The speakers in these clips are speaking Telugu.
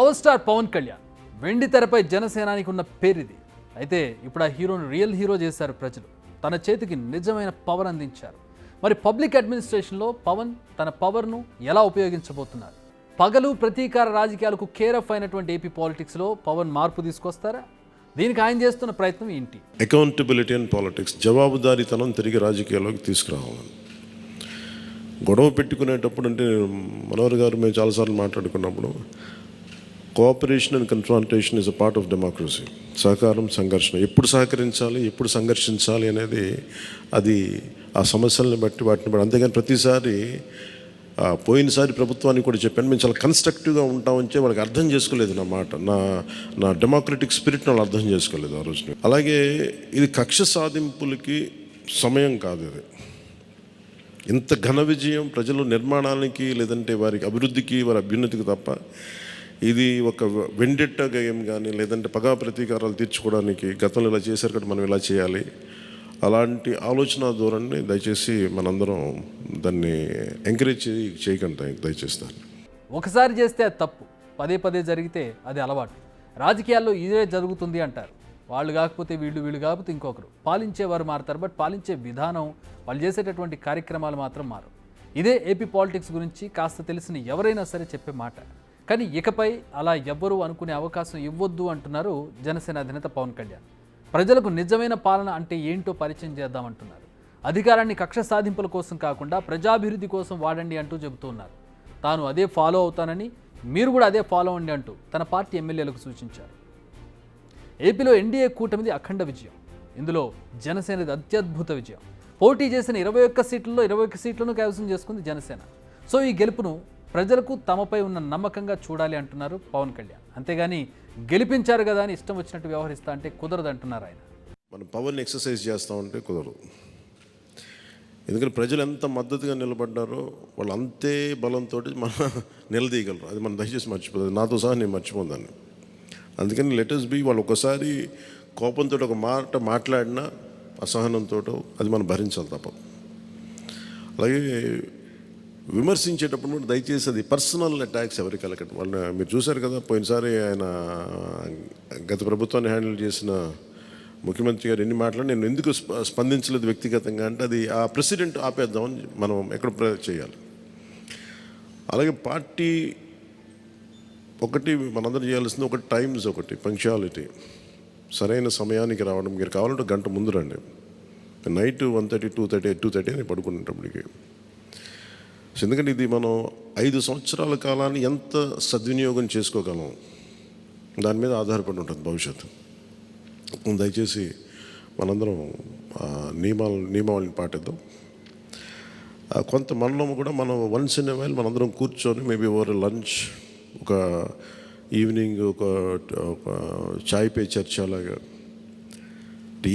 పవర్ స్టార్ పవన్ కళ్యాణ్ వెండి తెరపై జనసేనానికి ఉన్న పేరిది. అయితే ఇప్పుడు ఆ హీరోను రియల్ హీరో చేశారు ప్రజలు. తన చేతికి నిజమైన పవర్ అందించారు. మరి పబ్లిక్ అడ్మినిస్ట్రేషన్లో పవన్ తన పవర్ను ఎలా ఉపయోగించబోతున్నారు? పగలు ప్రతీకార రాజకీయాలకు కేర్ ఆఫ్ అయినటువంటి ఏపీ పాలిటిక్స్లో పవన్ మార్పు తీసుకొస్తారా? దీనికి ఆయన చేస్తున్న ప్రయత్నం ఏంటి? అకౌంటబిలిటీ అండ్ పాలిటిక్స్, జవాబుదారీతనం తిరిగి రాజకీయాల్లోకి తీసుకురావాలని. గొడవ పెట్టుకునేటప్పుడు అంటే మనోహర్ గారు మేము చాలాసార్లు మాట్లాడుకున్నప్పుడు cooperation and confrontation is a part of democracy. సహకారం, సంఘర్షణ, ఎప్పుడు సహకరించాలి, ఎప్పుడు సంఘర్షించాలి అనేది అది ఆ సమస్యలను బట్టి వాటిని బట్టి. అంతేగాని ప్రతిసారి పోయినసారి ప్రభుత్వానికి కూడా చెప్పాను, మేము చాలా కన్స్ట్రక్టివ్గా ఉంటామని వాళ్ళకి అర్థం చేసుకోలేదు. నా మాట, నా డెమోక్రటిక్ స్పిరిట్ని వాళ్ళు అర్థం చేసుకోలేదు ఆ రోజున. అలాగే ఇది కక్ష సాధింపులకి సమయం కాదు. ఇది ఇంత ఘన విజయం ప్రజల నిర్మాణానికి, లేదంటే వారికి అభివృద్ధికి, వారి అభ్యున్నతికి తప్ప ఇది ఒక వెండెట్ట గేయం కానీ, లేదంటే పగా ప్రతీకారాలు తీర్చుకోవడానికి గతంలో ఇలా చేశారు కదా మనం ఇలా చేయాలి, అలాంటి ఆలోచన ధోరణిని దయచేసి మనందరం దాన్ని ఎంకరేజ్ చేయకండి దయచేసి. ఒకసారి చేస్తే అది తప్పు, పదే పదే జరిగితే అది అలవాటు. రాజకీయాల్లో ఇదే జరుగుతుంది అంటారు. వాళ్ళు కాకపోతే వీళ్ళు కాకపోతే ఇంకొకరు. పాలించేవారు మారుతారు, బట్ పాలించే విధానం, వాళ్ళు చేసేటటువంటి కార్యక్రమాలు మాత్రం మారు. ఇదే ఏపీ పాలిటిక్స్ గురించి కాస్త తెలిసిన ఎవరైనా సరే చెప్పే మాట. కానీ ఇకపై అలా ఎవ్వరూ అనుకునే అవకాశం ఇవ్వొద్దు అంటున్నారు జనసేన అధినేత పవన్ కళ్యాణ్. ప్రజలకు నిజమైన పాలన అంటే ఏంటో పరిచయం చేద్దామంటున్నారు. అధికారాన్ని కక్ష సాధింపుల కోసం కాకుండా ప్రజాభివృద్ధి కోసం వాడండి అంటూ చెబుతున్నారు. తాను అదే ఫాలో అవుతానని, మీరు కూడా అదే ఫాలో అవ్వండి అంటూ తన పార్టీ ఎమ్మెల్యేలకు సూచించారు. ఏపీలో ఎన్డీఏ కూటమిది అఖండ విజయం. ఇందులో జనసేనది అత్యద్భుత విజయం. పోటీ చేసిన 21 సీట్లలో 21 సీట్లను కైవసం చేసుకుంది జనసేన. సో ఈ గెలుపును ప్రజలకు తమపై ఉన్న నమ్మకంగా చూడాలి అంటున్నారు పవన్ కళ్యాణ్. అంతేగాని గెలిపించారు కదా అని ఇష్టం వచ్చినట్టు వ్యవహరిస్తా అంటే కుదరదు అంటున్నారు ఆయన. మనం పవర్ని ఎక్సర్సైజ్ చేస్తూ ఉంటే కుదరదు. ఎందుకంటే ప్రజలు ఎంత మద్దతుగా నిలబడ్డారో వాళ్ళు అంతే బలంతో మనం నిలదీయగలరు. అది మనం దయచేసి మర్చిపోతుంది. నాతో సహా నేను మర్చిపోదాన్ని. అందుకని లెటర్స్ బి, వాళ్ళు ఒకసారి కోపంతో ఒక మాట మాట్లాడినా అసహనంతో అది మనం భరించాలి తప్ప. అలాగే విమర్శించేటప్పుడు కూడా దయచేసి అది పర్సనల్ అటాక్స్ ఎవరికి వెళ్ళకండి. వాళ్ళని మీరు చూశారు కదా, పోయినసారి ఆయన గత ప్రభుత్వాన్ని హ్యాండిల్ చేసిన ముఖ్యమంత్రి గారు ఎన్ని మాట్లాడి నేను ఎందుకు స్పందించలేదు వ్యక్తిగతంగా అంటే, అది ఆ ప్రెసిడెంట్ ఆపేద్దామని మనం ఎక్కడ చేయాలి. అలాగే పార్టీ ఒకటి మనందరం చేయాల్సింది, ఒకటి టైమ్స్, ఒకటి పంక్చువాలిటీ, సరైన సమయానికి రావడం. మీరు కావాలంటే గంట ముందు రండి. నైట్ 1:30, 2:30 అని పడుకునేటప్పటికి. ఎందుకంటే ఇది మనం 5 సంవత్సరాల కాలాన్ని ఎంత సద్వినియోగం చేసుకోగలం దాని మీద ఆధారపడి ఉంటుంది భవిష్యత్తు. దయచేసి మనందరం నియమావళిని పాటిద్దాం. కొంత మనలో కూడా మనం వన్స్ ఇన్ ఎ వైల్ మనందరం కూర్చొని మేబీ ఓవర్ లంచ్, ఒక ఈవినింగ్ ఒక చాయ్ పే చర్చ అలాగా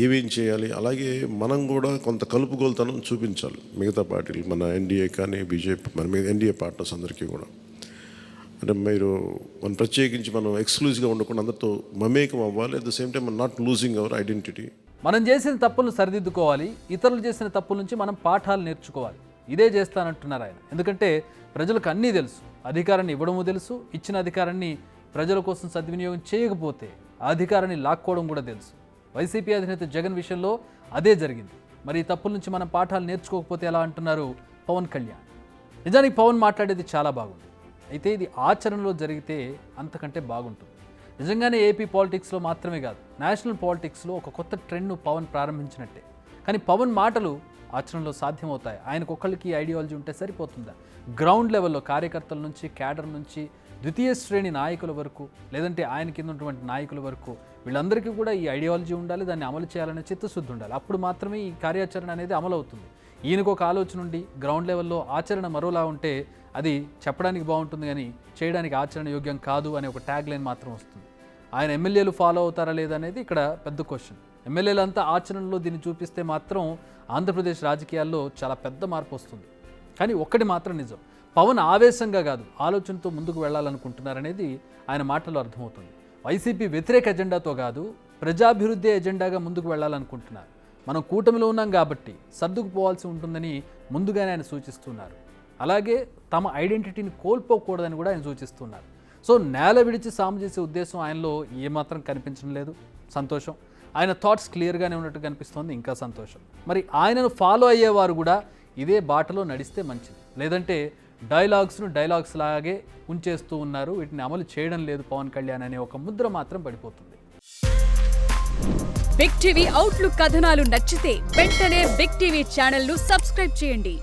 ఏమేం చేయాలి. అలాగే మనం కూడా కొంత కలుపుగోలుతనం చూపించాలి మిగతా పార్టీలు, మన ఎన్డీఏ కానీ బీజేపీ, మన ఎన్డీఏ పార్ట్నర్స్ అందరికీ కూడా. అంటే మీరు మనం ప్రత్యేకించి మనం ఎక్స్క్లూజివ్గా ఉండకుండా అందరితో మమేకం అవ్వాలి. అట్ ద సేమ్ టైం మనం నాట్ లూజింగ్ అవర్ ఐడెంటిటీ. మనం చేసిన తప్పులను సరిదిద్దుకోవాలి, ఇతరులు చేసిన తప్పుల నుంచి మనం పాఠాలు నేర్చుకోవాలి. ఇదే చేస్తానంటున్నారు ఆయన. ఎందుకంటే ప్రజలకు అన్నీ తెలుసు. అధికారాన్ని ఇవ్వడము తెలుసు, ఇచ్చిన అధికారాన్ని ప్రజల కోసం సద్వినియోగం చేయకపోతే ఆ అధికారాన్ని లాక్కోవడం కూడా తెలుసు. వైసీపీ అధినేత జగన్ విషయంలో అదే జరిగింది. మరి ఈ తప్పుల నుంచి మనం పాఠాలు నేర్చుకోకపోతే ఎలా అంటున్నారు పవన్ కళ్యాణ్. నిజానికి పవన్ మాట్లాడేది చాలా బాగుంది. అయితే ఇది ఆచరణలో జరిగితే అంతకంటే బాగుంటుంది. నిజంగానే ఏపీ పాలిటిక్స్లో మాత్రమే కాదు, నేషనల్ పాలిటిక్స్లో ఒక కొత్త ట్రెండ్ను పవన్ ప్రారంభించినట్టే. కానీ పవన్ మాటలు ఆచరణలో సాధ్యమవుతాయి. ఆయనకు ఒక్కళ్ళకి ఐడియాలజీ ఉంటే సరిపోతుందా? గ్రౌండ్ లెవెల్లో కార్యకర్తల నుంచి, క్యాడర్ నుంచి, ద్వితీయ శ్రేణి నాయకుల వరకు, లేదంటే ఆయన కింద ఉన్నటువంటి నాయకుల వరకు, వీళ్ళందరికీ కూడా ఈ ఐడియాలజీ ఉండాలి, దాన్ని అమలు చేయాలనే చిత్తశుద్ధి ఉండాలి. అప్పుడు మాత్రమే ఈ కార్యాచరణ అనేది అమలు అవుతుంది. ఈయనకు ఒక ఆలోచన ఉండి గ్రౌండ్ లెవెల్లో ఆచరణ మరోలా ఉంటే అది చెప్పడానికి బాగుంటుంది కానీ చేయడానికి ఆచరణ యోగ్యం కాదు అనే ఒక ట్యాగ్ లైన్ మాత్రం వస్తుంది. ఆయన ఎమ్మెల్యేలు ఫాలో అవుతారా లేదనేది ఇక్కడ పెద్ద క్వశ్చన్. ఎమ్మెల్యేలంతా ఆచరణలో దీన్ని చూపిస్తే మాత్రం ఆంధ్రప్రదేశ్ రాజకీయాల్లో చాలా పెద్ద మార్పు వస్తుంది. కానీ ఒక్కటి మాత్రం నిజం, పవన్ ఆవేశంగా కాదు ఆలోచనతో ముందుకు వెళ్ళాలనుకుంటున్నారనేది ఆయన మాటల్లో అర్థమవుతుంది. వైసీపీ వ్యతిరేక ఎజెండాతో కాదు, ప్రజాభివృద్ధి ఎజెండాగా ముందుకు వెళ్ళాలనుకుంటున్నారు. మనం కూటమిలో ఉన్నాం కాబట్టి సర్దుకుపోవాల్సి ఉంటుందని ముందుగానే ఆయన సూచిస్తున్నారు. అలాగే తమ ఐడెంటిటీని కోల్పోకూడదని కూడా ఆయన సూచిస్తున్నారు. సో నేల విడిచి సాము చేసే ఉద్దేశం ఆయనలో ఏమాత్రం కనిపించడం లేదు. సంతోషం. ఆయన థాట్స్ క్లియర్గానే ఉన్నట్టు కనిపిస్తోంది, ఇంకా సంతోషం. మరి ఆయనను ఫాలో అయ్యేవారు కూడా ఇదే బాటలో నడిస్తే మంచిది. లేదంటే డైలాగ్స్ లాగే ఉంచేస్తూ ఉన్నారు, వీటిని అమలు చేయడం లేదు పవన్ కళ్యాణ్ అనే ఒక ముద్ర మాత్రం పడిపోతుంది. బిగ్ టీవీ అవుట్లుక్ కథనాలు నచ్చితే వెంటనే బిగ్ టీవీ ఛానల్ ను సబ్స్క్రైబ్ చేయండి.